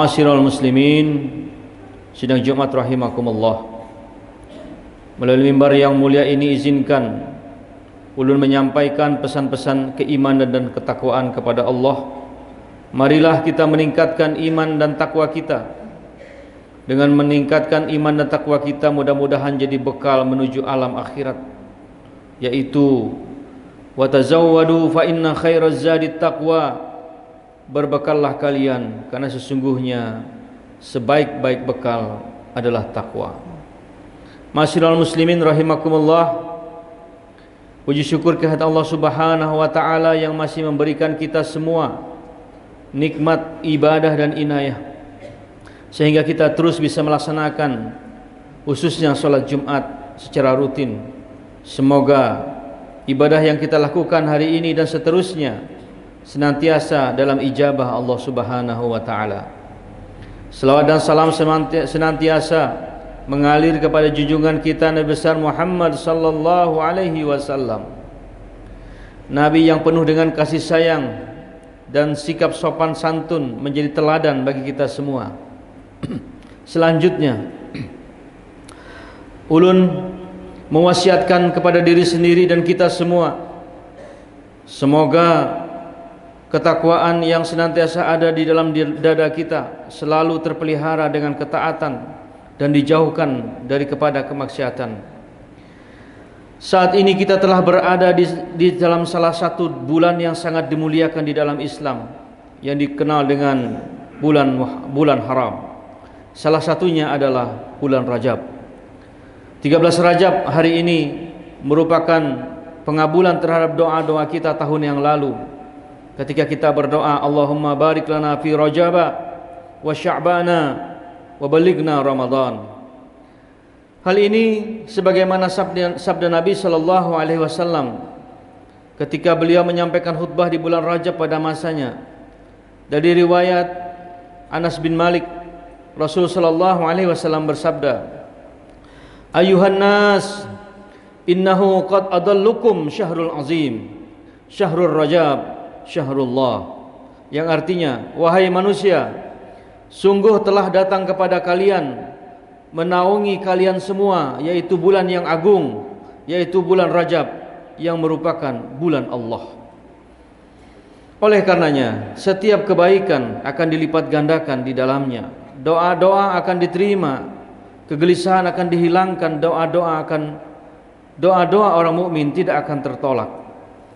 Ma'asyiral muslimin, sidang Jumat rahimakumullah. Melalui mimbar yang mulia ini izinkan ulun menyampaikan pesan-pesan keimanan dan ketakwaan kepada Allah. Marilah kita meningkatkan iman dan takwa kita. Dengan meningkatkan iman dan takwa kita, mudah-mudahan jadi bekal menuju alam akhirat, yaitu wa tazawwadu fa inna khairaz zadit taqwa. Berbekallah kalian, karena sesungguhnya sebaik-baik bekal adalah takwa. Ma'asyiral muslimin rahimakumullah. Puji syukur kehadirat Allah Subhanahu wa taala yang masih memberikan kita semua nikmat ibadah dan inayah, sehingga kita terus bisa melaksanakan khususnya salat Jumat secara rutin. Semoga ibadah yang kita lakukan hari ini dan seterusnya senantiasa dalam ijabah Allah Subhanahu wa taala. Selawat dan salam senantiasa mengalir kepada junjungan kita Nabi besar Muhammad sallallahu alaihi wasallam, Nabi yang penuh dengan kasih sayang dan sikap sopan santun, menjadi teladan bagi kita semua. Selanjutnya, ulun mewasiatkan kepada diri sendiri dan kita semua, semoga ketakwaan yang senantiasa ada di dalam dada kita selalu terpelihara dengan ketaatan dan dijauhkan dari kepada kemaksiatan. Saat ini kita telah berada di dalam salah satu bulan yang sangat dimuliakan di dalam Islam, yang dikenal dengan bulan haram. Salah satunya adalah bulan Rajab. 13 Rajab hari ini merupakan pengabulan terhadap doa-doa kita tahun yang lalu, ketika kita berdoa, Allahumma barik lana fi Rajaba wa Sya'bana wa balighna Ramadan. Hal ini sebagaimana sabda Nabi sallallahu alaihi wasallam ketika beliau menyampaikan khutbah di bulan Rajab pada masanya. Dari riwayat Anas bin Malik, Rasul sallallahu alaihi wasallam bersabda, Ayuhan nas, innahu qad adallukum syahrul azim, syahrul Rajab, syahrullah. Yang artinya, wahai manusia, sungguh telah datang kepada kalian, menaungi kalian semua, yaitu bulan yang agung, yaitu bulan Rajab, yang merupakan bulan Allah. Oleh karenanya, setiap kebaikan akan dilipat gandakan di dalamnya. Doa-doa akan diterima, kegelisahan akan dihilangkan, doa-doa orang mukmin tidak akan tertolak.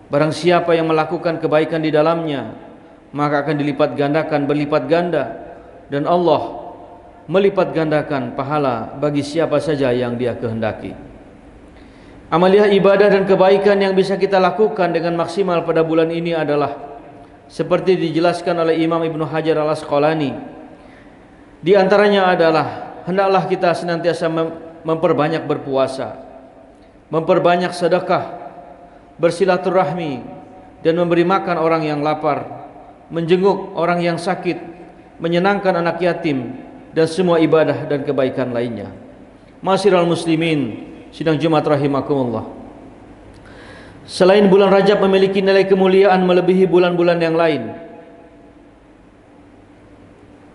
Barang siapa yang melakukan kebaikan di dalamnya, maka akan dilipat gandakan berlipat ganda, dan Allah melipat gandakan pahala bagi siapa saja yang Dia kehendaki. Amaliah ibadah dan kebaikan yang bisa kita lakukan dengan maksimal pada bulan ini adalah seperti dijelaskan oleh Imam Ibnu Hajar Al-Asqalani. Di antaranya adalah hendaklah kita senantiasa memperbanyak berpuasa, memperbanyak sedekah, bersilaturahmi, dan memberi makan orang yang lapar, menjenguk orang yang sakit, menyenangkan anak yatim, dan semua ibadah dan kebaikan lainnya. Ma'asyiral muslimin, sidang Jumat rahimakumullah. Selain bulan Rajab memiliki nilai kemuliaan melebihi bulan-bulan yang lain,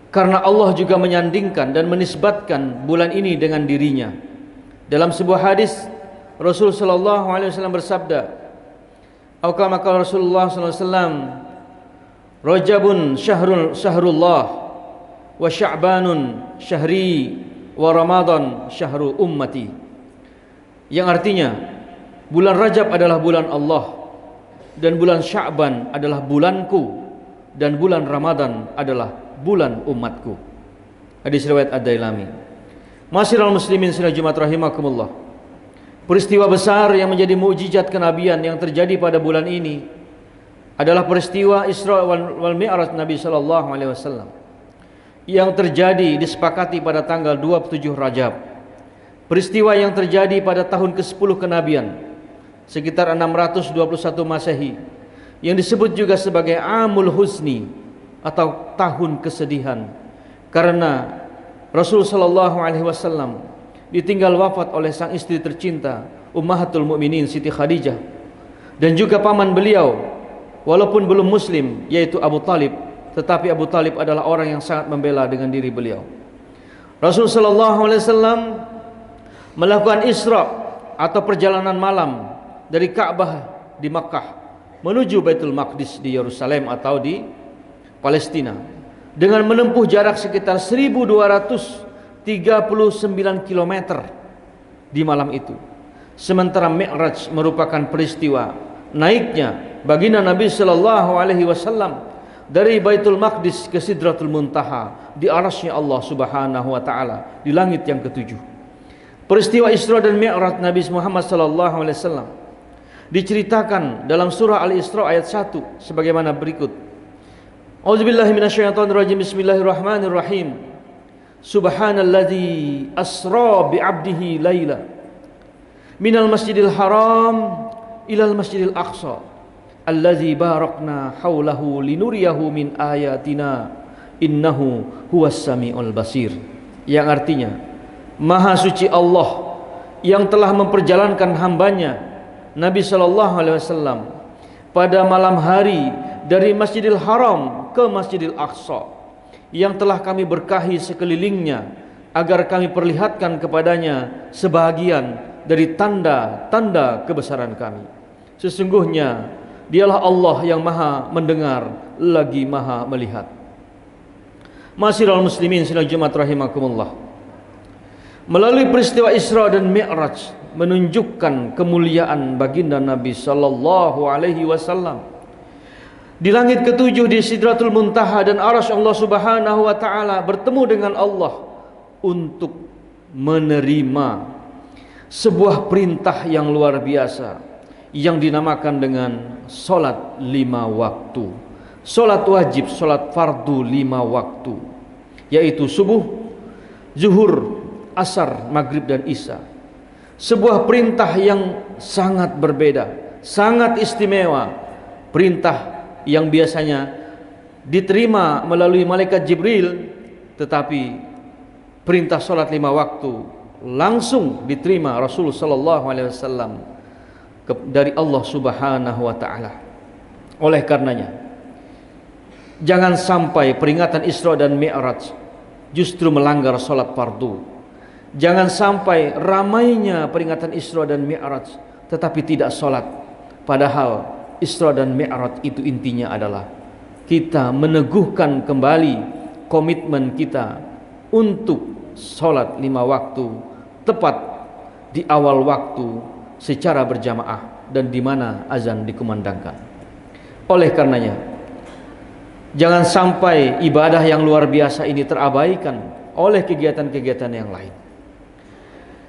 karena Allah juga menyandingkan dan menisbatkan bulan ini dengan dirinya. Dalam sebuah hadis, Rasul sallallahu alaihi wasallam bersabda, Kama qala Rasulullah sallallahu alaihi wasallam, Rajabun syahrullah wa Sya'banun syahri wa Ramadan syahru ummati. Yang artinya, bulan Rajab adalah bulan Allah, dan bulan Sya'ban adalah bulanku, dan bulan Ramadan adalah bulan umatku. Hadis riwayat Ad-Dailami. Ma'asyiral muslimin sidang Jumat rahimakumullah. Peristiwa besar yang menjadi mukjizat kenabian yang terjadi pada bulan ini adalah peristiwa Isra wal Mi'raj Nabi sallallahu alaihi wasallam, yang terjadi disepakati pada tanggal 27 Rajab. Peristiwa yang terjadi pada tahun ke-10 kenabian, sekitar 621 Masehi, yang disebut juga sebagai Amul Husni atau tahun kesedihan, karena Rasul sallallahu alaihi wasallam ditinggal wafat oleh sang istri tercinta Ummahatul Mukminin Siti Khadijah, dan juga paman beliau walaupun belum muslim, yaitu Abu Talib tetapi Abu Talib adalah orang yang sangat membela dengan diri beliau. Rasul sallallahu alaihi wasallam melakukan Isra atau perjalanan malam dari Ka'bah di Makkah menuju Baitul Maqdis di Yerusalem atau di Palestina dengan menempuh jarak sekitar 1239 km di malam itu. Sementara Mi'raj merupakan peristiwa naiknya baginda Nabi sallallahu alaihi wasallam dari Baitul Maqdis ke Sidratul Muntaha di arasy Allah Subhanahu wa taala di langit yang ketujuh. Peristiwa Isra dan Mi'raj Nabi Muhammad sallallahu alaihi wasallam diceritakan dalam surah Al-Isra ayat 1 sebagaimana berikut. A'udzubillahi minasyaitonirrajim. Bismillahirrahmanirrahim. Subhanalladzi asra bi 'abdihi laila minal masjidil haram ilal masjidil aqsa allazi barakna haulahu linuriyahu min ayatina innahu huwas samiul basir, yang artinya maha suci Allah yang telah memperjalankan hambanya Nabi sallallahu alaihi wasallam pada malam hari dari Masjidil Haram ke Masjidil Aqsa yang telah kami berkahi sekelilingnya agar kami perlihatkan kepadanya sebahagian dari tanda-tanda kebesaran kami. Sesungguhnya dialah Allah yang maha mendengar lagi maha melihat. Masyiral muslimin sidang Jumat rahimakumullah. Melalui peristiwa Isra dan Mi'raj menunjukkan kemuliaan baginda Nabi sallallahu alaihi wasallam di langit ketujuh di Sidratul Muntaha dan arasy Allah Subhanahu wa taala, bertemu dengan Allah untuk menerima sebuah perintah yang luar biasa yang dinamakan dengan solat 5 waktu, solat wajib, solat fardu 5 waktu, yaitu subuh, zuhur, asar, maghrib dan isya. Sebuah perintah yang sangat berbeda, sangat istimewa, perintah yang biasanya diterima melalui malaikat Jibril, tetapi perintah solat 5 waktu langsung diterima Rasul sallallahu alaihi wasallam dari Allah Subhanahu wa taala. Oleh karenanya, jangan sampai peringatan Isra dan Mi'raj justru melanggar salat fardu. Jangan sampai ramainya peringatan Isra dan Mi'raj tetapi tidak salat. Padahal Isra dan Mi'raj itu intinya adalah kita meneguhkan kembali komitmen kita untuk salat 5 waktu tepat di awal waktu secara berjamaah dan di mana azan dikumandangkan. Oleh karenanya, jangan sampai ibadah yang luar biasa ini terabaikan oleh kegiatan-kegiatan yang lain.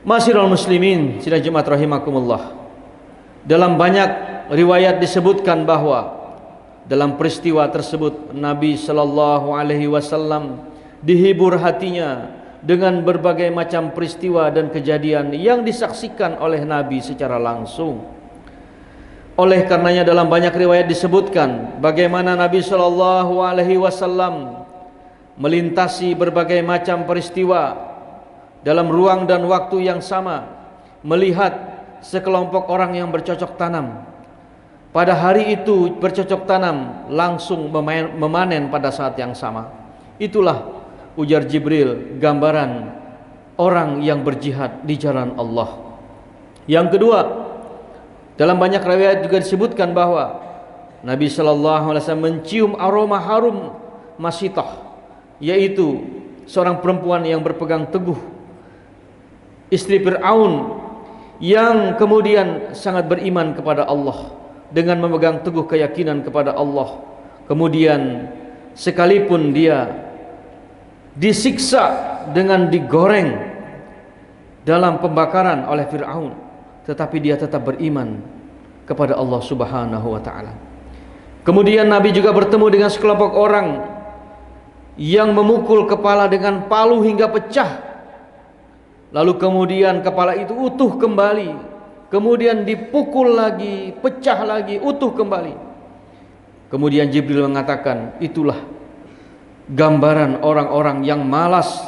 Masyiral muslimin sidang Jumat rahimakumullah. Dalam banyak riwayat disebutkan bahwa dalam peristiwa tersebut Nabi sallallahu alaihi wasallam dihibur hatinya dengan berbagai macam peristiwa dan kejadian yang disaksikan oleh Nabi secara langsung. Oleh karenanya dalam banyak riwayat disebutkan bagaimana Nabi sallallahu alaihi wasallam melintasi berbagai macam peristiwa dalam ruang dan waktu yang sama, melihat sekelompok orang yang bercocok tanam. Pada hari itu bercocok tanam langsung memanen pada saat yang sama. Itulah, ujar Jibril, gambaran orang yang berjihad di jalan Allah. Yang kedua, dalam banyak riwayat juga disebutkan bahwa Nabi sallallahu alaihi wasallam mencium aroma harum Masitah, yaitu seorang perempuan yang berpegang teguh, istri Fir'aun yang kemudian sangat beriman kepada Allah dengan memegang teguh keyakinan kepada Allah. Kemudian sekalipun dia disiksa dengan digoreng dalam pembakaran oleh Fir'aun, tetapi dia tetap beriman kepada Allah Subhanahu wa ta'ala. Kemudian Nabi juga bertemu dengan sekelompok orang yang memukul kepala dengan palu hingga pecah, lalu kemudian kepala itu utuh kembali, kemudian dipukul lagi, pecah lagi, utuh kembali. Kemudian Jibril mengatakan, itulah gambaran orang-orang yang malas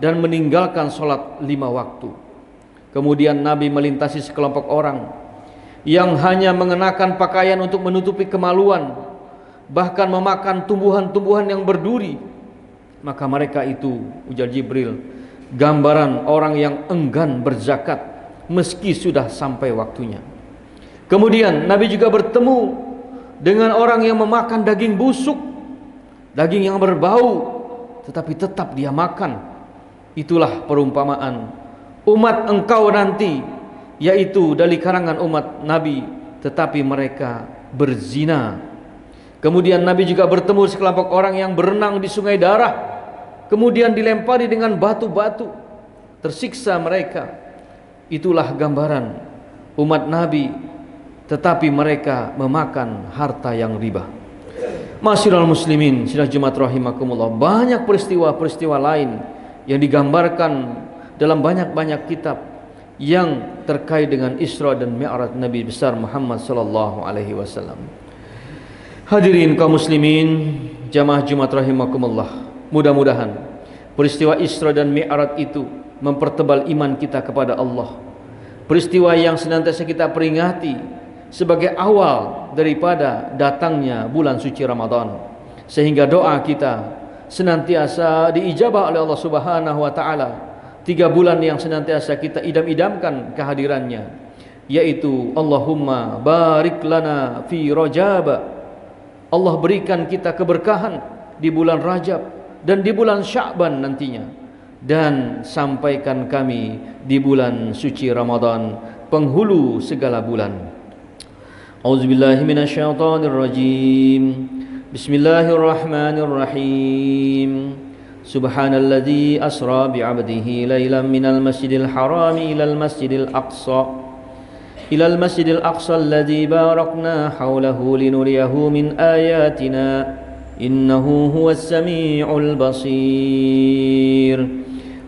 dan meninggalkan sholat 5 waktu. Kemudian Nabi melintasi sekelompok orang yang hanya mengenakan pakaian untuk menutupi kemaluan bahkan memakan tumbuhan-tumbuhan yang berduri, maka mereka itu, ujar Jibril, gambaran orang yang enggan berzakat meski sudah sampai waktunya. Kemudian Nabi juga bertemu dengan orang yang memakan daging busuk, daging yang berbau, tetapi tetap dia makan. Itulah perumpamaan umat engkau nanti, yaitu dari kalangan umat Nabi, tetapi mereka berzina. Kemudian Nabi juga bertemu sekelompok orang yang berenang di sungai darah, kemudian dilempari dengan batu-batu, tersiksa mereka. Itulah gambaran umat Nabi, tetapi mereka memakan harta yang riba. Masyiral muslimin, sidang Jumat rahimakumullah, banyak peristiwa-peristiwa lain yang digambarkan dalam banyak-banyak kitab yang terkait dengan Isra dan Mi'raj Nabi besar Muhammad sallallahu alaihi wasallam. Hadirin kaum muslimin, jamaah Jumat rahimakumullah, mudah-mudahan peristiwa Isra dan Mi'raj itu mempertebal iman kita kepada Allah. Peristiwa yang senantiasa kita peringati sebagai awal daripada datangnya bulan suci Ramadan, sehingga doa kita senantiasa diijabah oleh Allah Subhanahu wa taala. 3 bulan yang senantiasa kita idam-idamkan kehadirannya, yaitu Allahumma barik lana fi Rajab. Allah berikan kita keberkahan di bulan Rajab dan di bulan Sya'ban nantinya, dan sampaikan kami di bulan suci Ramadan, penghulu segala bulan. A'udzubillahi minasyaitonirrajim. Bismillahirrahmanirrahim. Subhanalladzi asra bi'abdihi lailan minal masjidil harami ilal masjidil aqsa alladzi barakna hawlahu linuriyahu min ayatina innahu huwas sami'ul basir.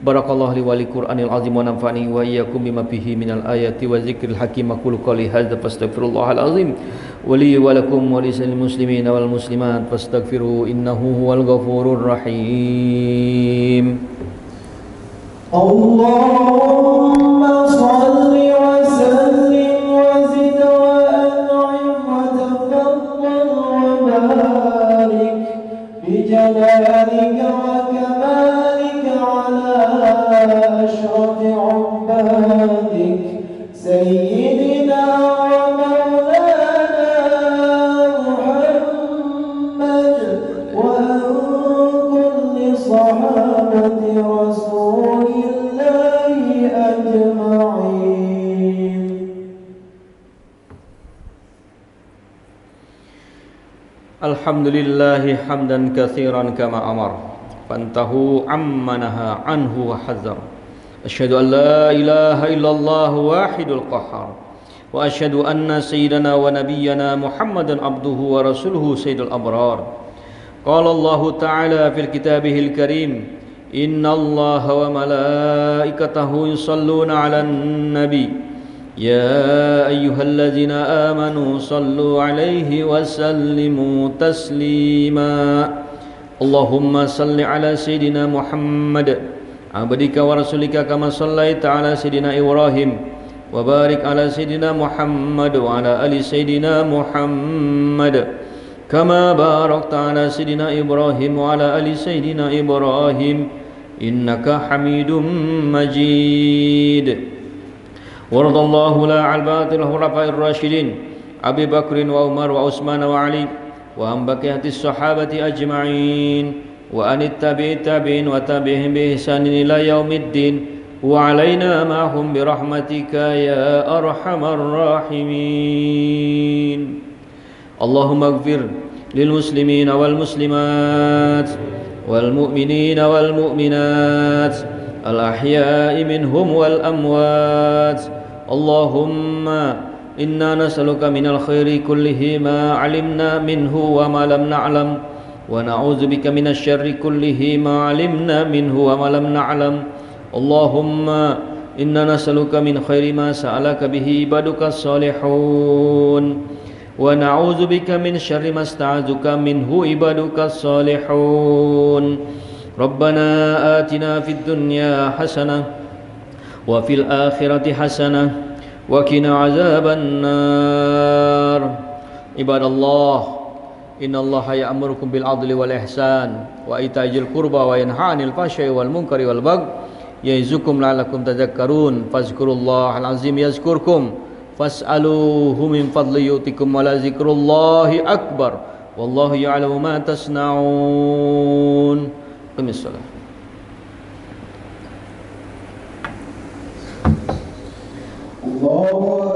Barakallahu li wa li Qur'anil azim wa nafa'ani wa iyyakum bima fihi minal ayati wa dzikril hakim. Aqulu qouli hadza fastaghfirullahal azim wa li wa lakum wa lisal muslimina wal muslimat fastaghfiru innahu huwal ghafurur rahim. Allahumma shalli wa sallim wa zid wa an'im wa tafaddal wa barik bi jalalika wa kamalika ala ashrati ubadik sayyidina wa maulana Muhammad wa an kulli sahabati rasulillahi ajma'in. Alhamdulillahi hamdan katsiran kama amar, fantahu amma naha anhu wa hazar. Asyhadu an la ilaha illallah wahidul qahhar, wa asyhadu anna sayyidana wa nabiyyana Muhammadan abduhu wa rasuluhu sayyidul abrar. Qala Allah ta'ala fil kitabihil karim, innallaha wa malaikatahu yusalluna 'alan nabi ya ayyuhalladzina amanu sallu 'alaihi wa sallimu taslima. Allahumma salli 'ala sayyidina Muhammad abdika wa rasulika kama sallaita 'ala sayyidina Ibrahim wa barik 'ala sayyidina Muhammad wa 'ala ali sayyidina Muhammad kama barakta 'ala sayyidina Ibrahim wa 'ala ali sayyidina Ibrahim innaka Hamidum Majid. Waradallahu la al-batil khulafa'ir rasyidin Abi Bakrin wa Umar wa Utsman wa Ali wa an baqiyatis sahabati ajma'in wa anit tabi'in wa tabi'ihim bi ihsanin ila yaumiddin wa alaina ma'hum bi rahmatika ya arhamar rahimin. Allahumma ighfir lil muslimina wal muslimat wal mu'minina wal mu'minat al ahya'i minhum wal amwat. Allahumma inna nas'aluka minal khairi kullihi ma 'alimna minhu wa ma lam na'lam wa na'udzubika minasy syarri kullihi ma 'alimna minhu wa ma lam na'lam. Allahumma inna nas'aluka min khairi ma sa'alaka bihi ibadukas salihun wa na'udzubika min syarri ma sta'adzuka minhu ibadukas salihun. Rabbana atina fid dunya hasanah wa fil akhirati hasanah wa qina azaban nar. Ibadallah, Innallaha ya'murukum bil adli wal ihsan wa ita'il qurba wa yanha 'anil fahsya'i wal munkari wal baghi ya'izukum la'allakum tadhakkarun. Fazkurullahal azim yazkurkum fas'aluhu min fadli yu'tikum wa la zikrullahi akbar wallahu ya'lamu ma tasna'un. Qimis shalah. الله